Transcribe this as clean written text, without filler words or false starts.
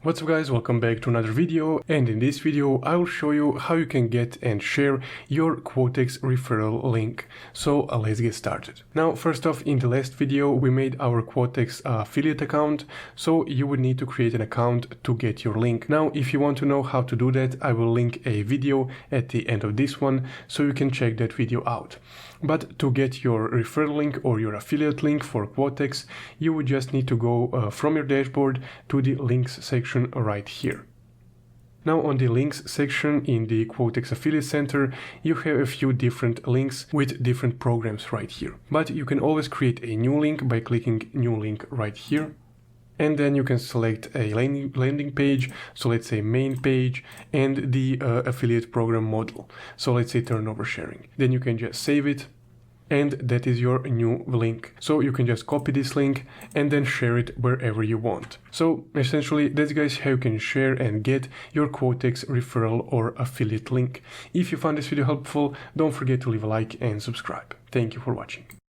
What's up guys, welcome back to another video, and in this video I will show you how you can get and share your Quotex referral link. So let's get started. Now first off, in the last video we made our Quotex affiliate account, so you would need to create an account to get your link. Now if you want to know how to do that, I will link a video at the end of this one so you can check that video out. But to get your referral link or your affiliate link for Quotex, you would just need to go from your dashboard to the links section right here. Now on the links section in the Quotex Affiliate Center, you have a few different links with different programs right here. But you can always create a new link by clicking new link right here. And then you can select a landing page, so let's say main page, and the affiliate program model, so let's say turnover sharing. Then you can just save it, and that is your new link. So you can just copy this link and then share it wherever you want. So essentially that's guys how you can share and get your Quotex referral or affiliate link. If you found this video helpful, don't forget to leave a like and subscribe. Thank you for watching.